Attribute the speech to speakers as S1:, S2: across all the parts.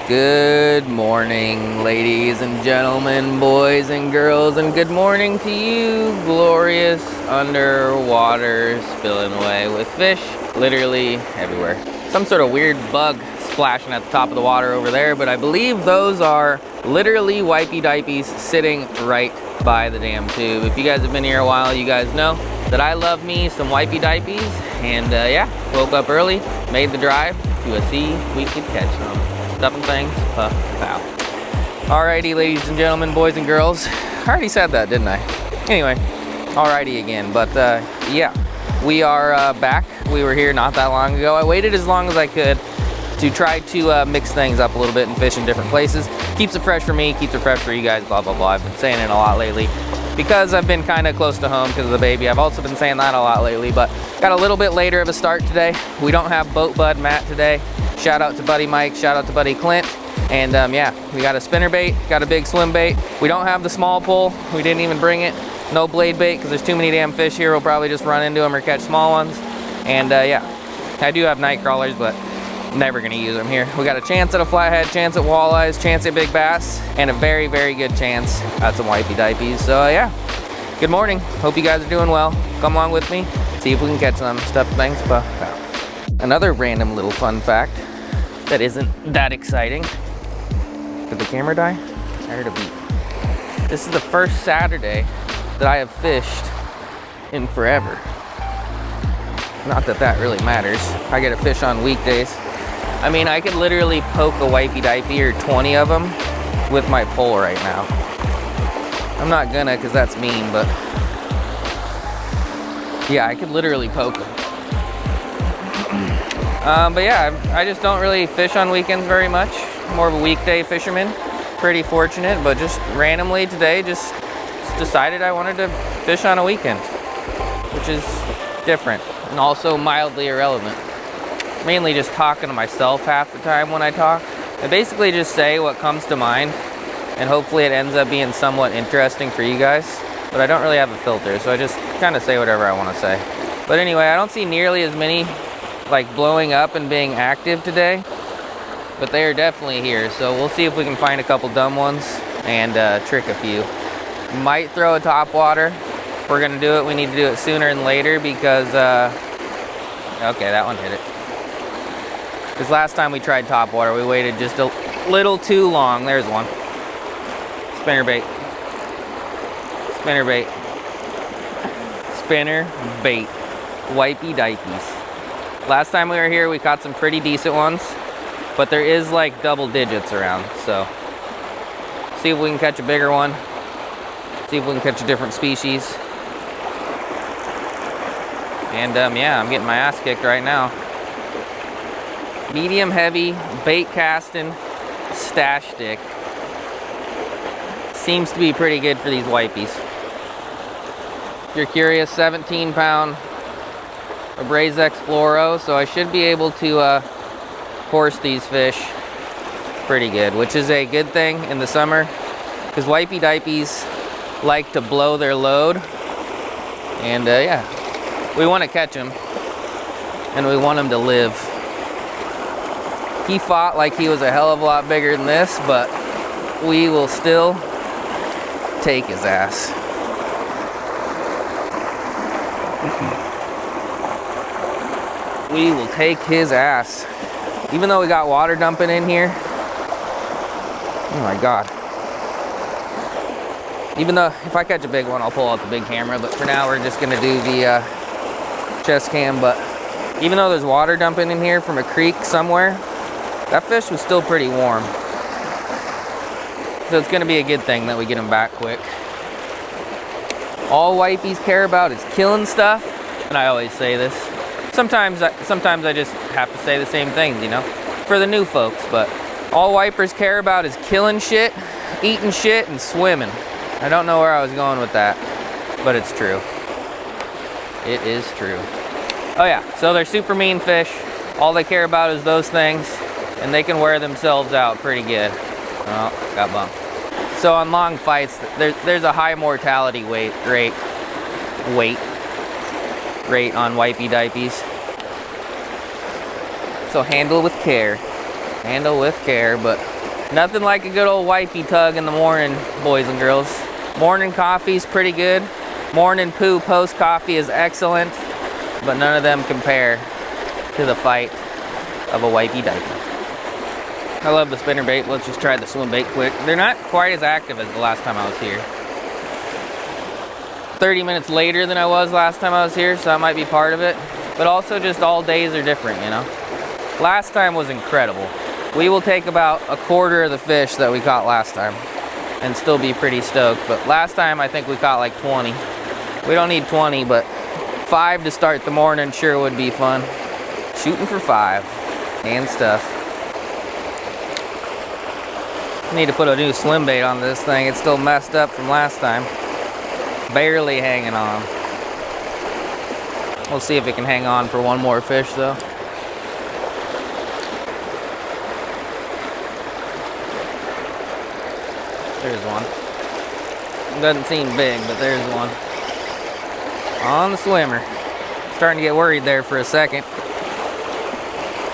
S1: Good morning, ladies and gentlemen, boys and girls, and good morning to you, glorious underwater Spillway with fish literally everywhere. Some sort of weird bug splashing at the top of the water over there, but I believe those are literally wipey diapies sitting right by the damn tube. If you guys have been here a while, you guys know that I love me some wipey diapies, and yeah, woke up early, made the drive to see if we could catch some. Stuffing things, puff, pow. Alrighty, ladies and gentlemen, boys and girls. I already said that, didn't I? Anyway, alrighty again. But yeah, we are back. We were here not that long ago. I waited as long as I could to try to mix things up a little bit and fish in different places. Keeps it fresh for me, keeps it fresh for you guys, blah, blah, blah. I've been saying it a lot lately because I've been kind of close to home because of the baby. I've also been saying that a lot lately, but got a little bit later of a start today. We don't have Boat Bud Matt today. Shout out to buddy Mike, shout out to buddy Clint. And yeah, we got a spinnerbait, got a big swim bait. We don't have the small pole, we didn't even bring it. No blade bait because there's too many damn fish here. We'll probably just run into them or catch small ones. And yeah, I do have night crawlers, but never gonna use them here. We got a chance at a flathead, chance at walleyes, chance at big bass, and a very, very good chance at some wipey diapies. So yeah, good morning. Hope you guys are doing well. Come along with me, see if we can catch some stuff. Thanks, puff, pow. Another random little fun fact that isn't that exciting. Did the camera die? I heard a beep. This is the first Saturday that I have fished in forever. Not that that really matters. I get to fish on weekdays. I mean, I could literally poke a wipey diapy or 20 of them with my pole right now. I'm not gonna because that's mean, but yeah, I could literally poke them. But yeah, I just don't really fish on weekends very much. More of a weekday fisherman. Pretty fortunate, but just randomly today just decided I wanted to fish on a weekend, which is different and also mildly irrelevant. Mainly just talking to myself half the time when I talk. I basically just say what comes to mind, and hopefully it ends up being somewhat interesting for you guys. But I don't really have a filter, so I just kind of say whatever I want to say. But anyway, I don't see nearly as many like blowing up and being active today, but they are definitely here. So we'll see if we can find a couple dumb ones and trick a few. Might throw a top water. If we're gonna do it, we need to do it sooner than later because okay, that one hit it. Because last time we tried top water, we waited just a little too long. There's one. Spinnerbait. Spinnerbait. Spinnerbait. Wipey diapies. Last time we were here, we caught some pretty decent ones, but there is like double digits around, so see if we can catch a bigger one, see if we can catch a different species. And yeah, I'm getting my ass kicked right now. Medium heavy, bait casting, stash stick. Seems to be pretty good for these wipies. If you're curious, 17-pound Abrasilex Fluoro, so I should be able to horse these fish pretty good, which is a good thing in the summer because wipey diapies like to blow their load, and yeah, we want to catch them and we want them to live. He fought like he was a hell of a lot bigger than this, but we will still take his ass. We will take his ass. Even though we got water dumping in here. Oh my God. Even though, if I catch a big one, I'll pull out the big camera, but for now we're just gonna do the chest cam. But even though there's water dumping in here from a creek somewhere, that fish was still pretty warm. So it's gonna be a good thing that we get him back quick. All wipies care about is killing stuff, and I always say this. Sometimes I just have to say the same things, you know, for the new folks, but all wipers care about is killing shit, eating shit, and swimming. I don't know where I was going with that, but it's true. It is true. Oh yeah, so they're super mean fish. All they care about is those things, and they can wear themselves out pretty good. Oh, got bumped. So on long fights, there's a high mortality rate on wipey diapies. So handle with care, but Nothing like a good old wipey tug in the morning, boys and girls. Morning coffee's pretty good. Morning poo post coffee is excellent, but none of them compare to the fight of a wipey diaper. I love the spinnerbait. Let's just try the swim bait quick. They're not quite as active as the last time I was here. 30 minutes later than I was last time I was here, so that might be part of it. But also just all days are different, you know. Last time was incredible. We will take about a quarter of the fish that we caught last time and still be pretty stoked. But last time I think we caught like 20. We don't need 20, but 5 to start the morning sure would be fun. Shooting for 5 and stuff. Need to put a new swim bait on this thing. It's still messed up from last time. Barely hanging on. We'll see if it can hang on for one more fish though. There's one. Doesn't seem big, but there's one. On the swimmer. Starting to get worried there for a second.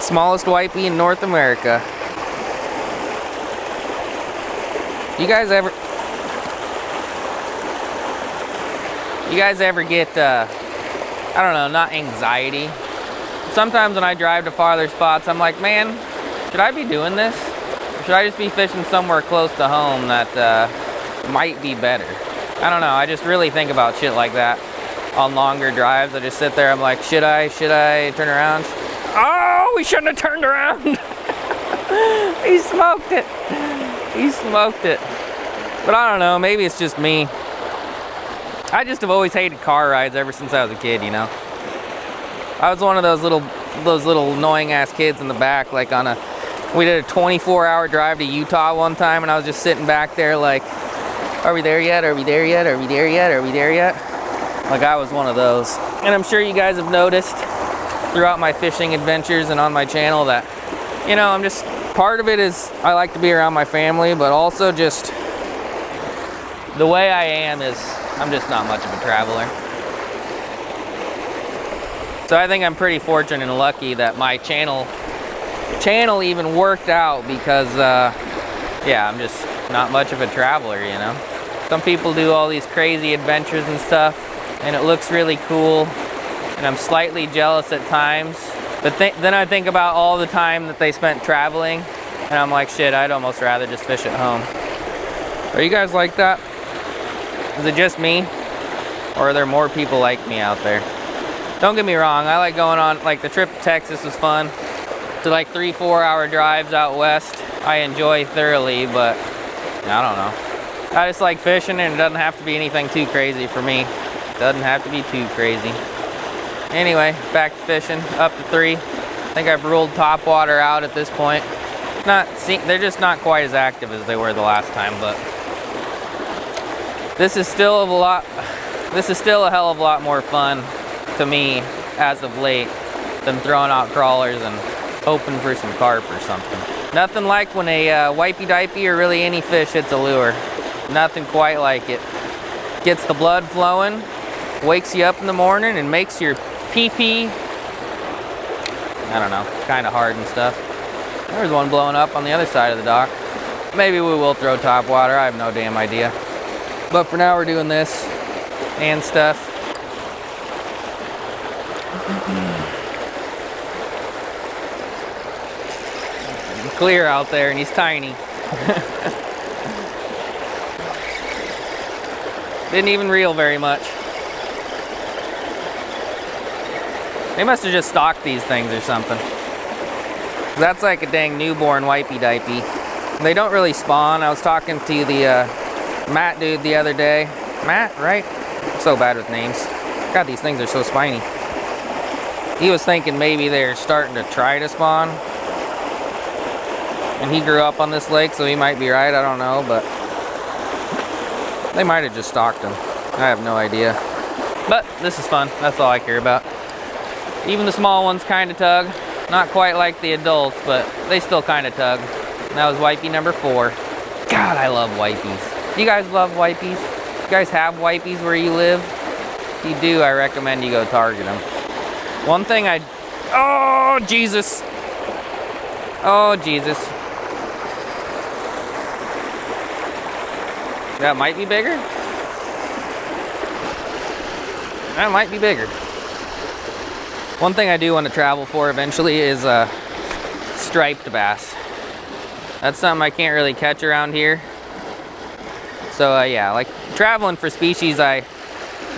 S1: Smallest wipey in North America. You guys ever get, I don't know, not anxiety. Sometimes when I drive to farther spots, I'm like, man, should I be doing this? Or should I just be fishing somewhere close to home that might be better? I don't know, I just really think about shit like that on longer drives. I just sit there, I'm like, should I turn around? Oh, we shouldn't have turned around. He smoked it. He smoked it. But I don't know, maybe it's just me. I just have always hated car rides ever since I was a kid, you know. I was one of those little annoying ass kids in the back, like we did a 24-hour drive to Utah one time, and I was just sitting back there like, are we there yet? Are we there yet? Are we there yet? Are we there yet? Like I was one of those. And I'm sure you guys have noticed throughout my fishing adventures and on my channel that, you know, I'm just, part of it is I like to be around my family, but also just the way I am is I'm just not much of a traveler. So I think I'm pretty fortunate and lucky that my channel even worked out because, yeah, I'm just not much of a traveler, you know. Some people do all these crazy adventures and stuff, and it looks really cool, and I'm slightly jealous at times. But then I think about all the time that they spent traveling, and I'm like, shit, I'd almost rather just fish at home. Are you guys like that? Is it just me? Or are there more people like me out there? Don't get me wrong, I like going on, like the trip to Texas was fun. To like 3-4 hour drives out west, I enjoy thoroughly, but I don't know. I just like fishing, and it doesn't have to be anything too crazy for me. It doesn't have to be too crazy. Anyway, back to fishing, up to 3. I think I've ruled topwater out at this point. They're just not quite as active as they were the last time, but this is still a hell of a lot more fun to me as of late than throwing out crawlers and hoping for some carp or something. Nothing like when a wipey dipey or really any fish hits a lure. Nothing quite like it. Gets the blood flowing, wakes you up in the morning, and makes your pee-pee, I don't know, kind of hard and stuff. There's one blowing up on the other side of the dock. Maybe we will throw topwater, I have no damn idea. But for now we're doing this and stuff. Clear out there, and he's tiny. Didn't even reel very much. They must have just stocked these things or something. That's like a dang newborn wipey dipey. They don't really spawn. I was talking to the Matt dude the other day. Matt, right? I'm so bad with names. God, these things are so spiny. He was thinking maybe they're starting to try to spawn. And he grew up on this lake, so he might be right, I don't know, but they might have just stocked them. I have no idea. But this is fun, that's all I care about. Even the small ones kind of tug. Not quite like the adults, but they still kind of tug. And that was wipey number 4. God, I love wipies. Do you guys love wipies? You guys have wipies where you live? If you do, I recommend you go target them. One thing oh, Jesus. Oh, Jesus. That might be bigger. That might be bigger. One thing I do want to travel for eventually is striped bass. That's something I can't really catch around here. So yeah, like traveling for species I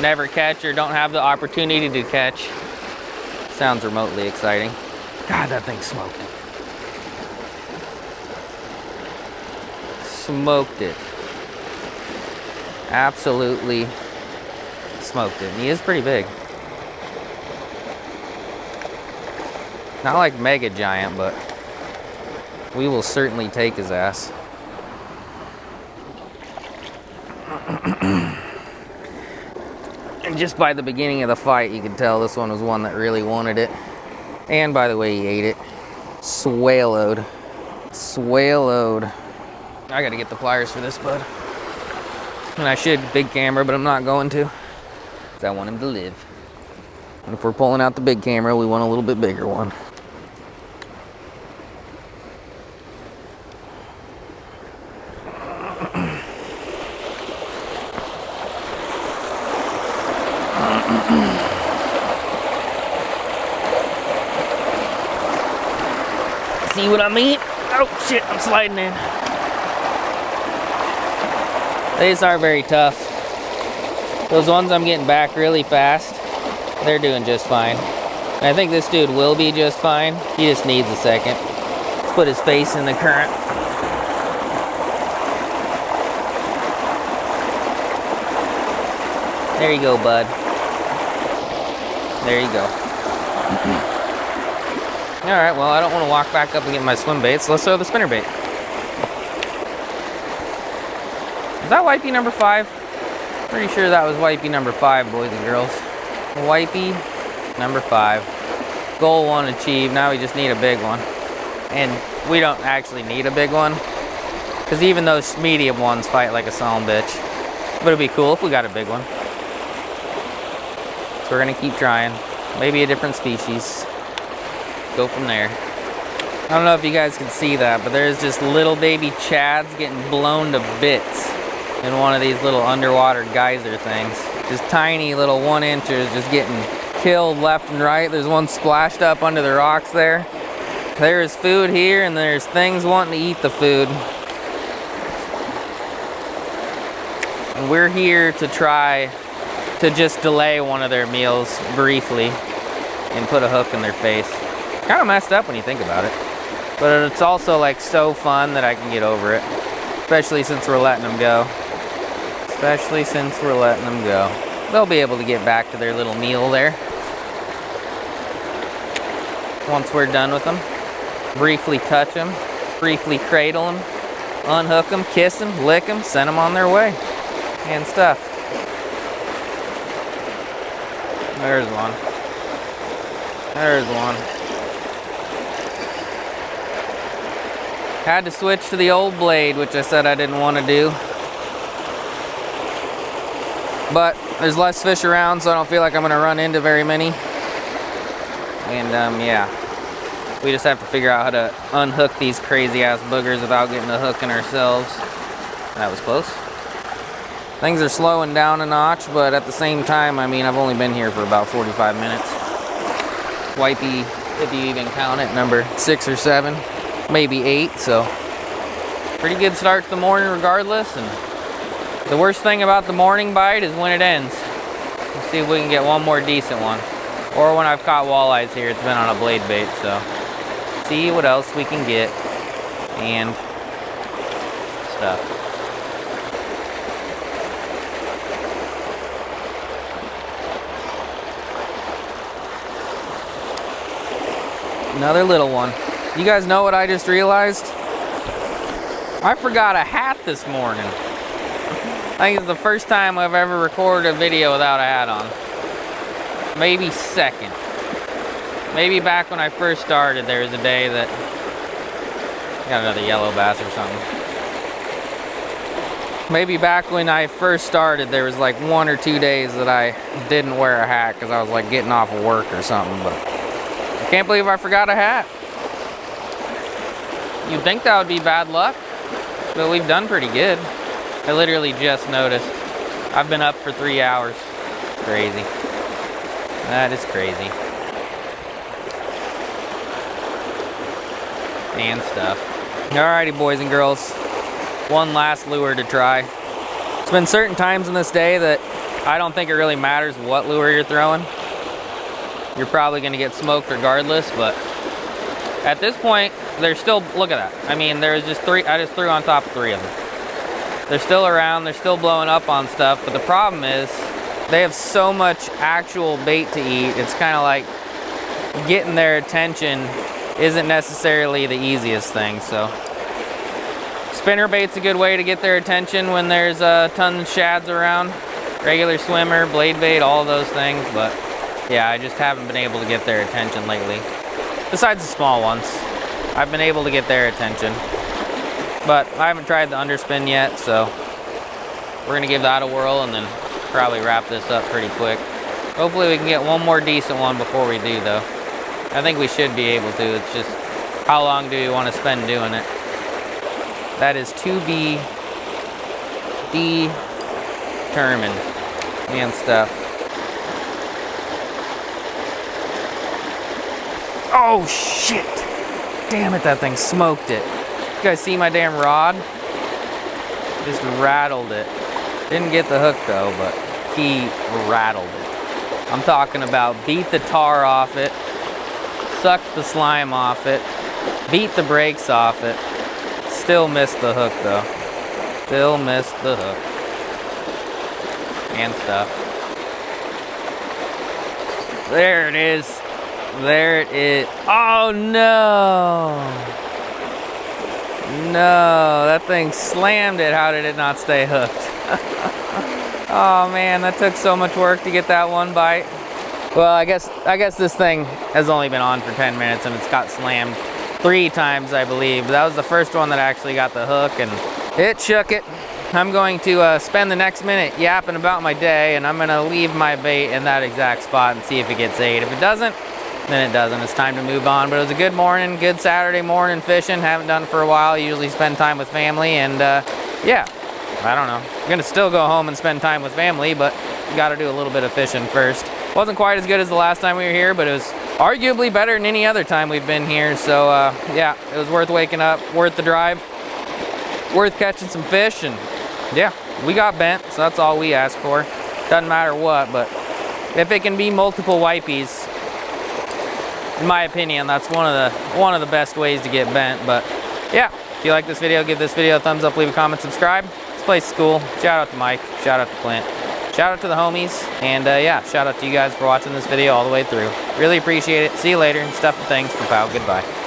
S1: never catch or don't have the opportunity to catch sounds remotely exciting. God, that thing smoked it. Smoked it. Absolutely smoked it. And he is pretty big. Not like mega giant, but we will certainly take his ass. And just by the beginning of the fight, you could tell this one was one that really wanted it. And by the way, he ate it. Swallowed. Swallowed. I gotta get the pliers for this, bud. And I should big camera, but I'm not going to. Because I want him to live. And if we're pulling out the big camera, we want a little bit bigger one. See what I mean? Oh shit, I'm sliding in. These are very tough. Those ones I'm getting back really fast, they're doing just fine. And I think this dude will be just fine. He just needs a second. Let's put his face in the current. There you go, bud. There you go. Alright, well, I don't want to walk back up and get my swim bait, so let's throw the spinner bait. Is that wipey number 5? Pretty sure that was wipey number 5, boys and girls. Wipey number 5. Goal 1 achieved. Now we just need a big one. And we don't actually need a big one, because even those medium ones fight like a son of a bitch. But it'd be cool if we got a big one. So we're gonna keep trying. Maybe a different species. Go from there. I don't know if you guys can see that, but there's just little baby chads getting blown to bits in one of these little underwater geyser things. Just tiny little 1-inchers just getting killed left and right. There's one splashed up under the rocks there. There's food here, and there's things wanting to eat the food. And we're here to try to just delay one of their meals briefly and put a hook in their face. Kind of messed up when you think about it. But it's also like so fun that I can get over it. Especially since we're letting them go. Especially since we're letting them go. They'll be able to get back to their little meal there. Once we're done with them. Briefly touch them. Briefly cradle them. Unhook them, kiss them, lick them, send them on their way. And stuff. There's one. There's one. Had to switch to the old blade, which I said I didn't want to do. But there's less fish around, so I don't feel like I'm going to run into very many. And yeah, we just have to figure out how to unhook these crazy ass boogers without getting a hook in ourselves. That was close. Things are slowing down a notch, but at the same time, I mean, I've only been here for about 45 minutes. Wipey, if you even count it, number 6 or 7. Maybe 8, so pretty good start to the morning regardless. And the worst thing about the morning bite is when it ends. Let's see if we can get one more decent one. Or when I've caught walleyes here, it's been on a blade bait, so see what else we can get and stuff. Another little one. You guys know what I just realized? I forgot a hat this morning. I think it's the first time I've ever recorded a video without a hat on. Maybe second. Maybe back when I first started, there was a day that... Got another yellow bass or something. Maybe back when I first started, there was like 1 or 2 days that I didn't wear a hat because I was like getting off of work or something, but I can't believe I forgot a hat. You'd think that would be bad luck, but we've done pretty good. I literally just noticed. I've been up for 3 hours. Crazy. That is crazy. And stuff. Alrighty, boys and girls. One last lure to try. There's been certain times in this day that I don't think it really matters what lure you're throwing. You're probably going to get smoked regardless, but at this point, they're still, look at that. I mean, there's just 3, I just threw on top of 3 of them. They're still around, they're still blowing up on stuff, but the problem is they have so much actual bait to eat. It's kind of like getting their attention isn't necessarily the easiest thing. So spinner bait's a good way to get their attention when there's tons of shads around. Regular swimmer, blade bait, all those things, but yeah, I just haven't been able to get their attention lately. Besides the small ones, I've been able to get their attention. But I haven't tried the underspin yet, so we're gonna give that a whirl and then probably wrap this up pretty quick. Hopefully we can get one more decent one before we do though. I think we should be able to. It's just how long do we want to spend doing it? That is to be determined and stuff. Oh shit! Damn it, that thing smoked it. You guys see my damn rod? Just rattled it. Didn't get the hook though, but he rattled it. I'm talking about beat the tar off it, sucked the slime off it, beat the brakes off it. Still missed the hook though. Still missed the hook. And stuff. There it is. There it is. Oh no! No, that thing slammed it. How did it not stay hooked? Oh man, that took so much work to get that one bite. Well, I guess this thing has only been on for 10 minutes and it's got slammed 3 times, I believe. That was the first one that actually got the hook and it shook it. I'm going to spend the next minute yapping about my day, and I'm gonna leave my bait in that exact spot and see if it gets ate. If it doesn't, then it doesn't. It's time to move on. But it was a good morning, good Saturday morning fishing. Haven't done it for a while. Usually spend time with family, and yeah, I don't know. I'm gonna still go home and spend time with family, but gotta do a little bit of fishing first. Wasn't quite as good as the last time we were here, but it was arguably better than any other time we've been here. So yeah, it was worth waking up, worth the drive, worth catching some fish, and yeah, we got bent, so that's all we ask for. Doesn't matter what, but if it can be multiple wipies, in my opinion, that's one of the best ways to get bent. But yeah, if you like this video, give this video a thumbs up, leave a comment, subscribe. This place is cool. Shout out to Mike, shout out to Clint, shout out to the homies, and yeah, shout out to you guys for watching this video all the way through. Really appreciate it. See you later, and stuff and things. PAAA, goodbye.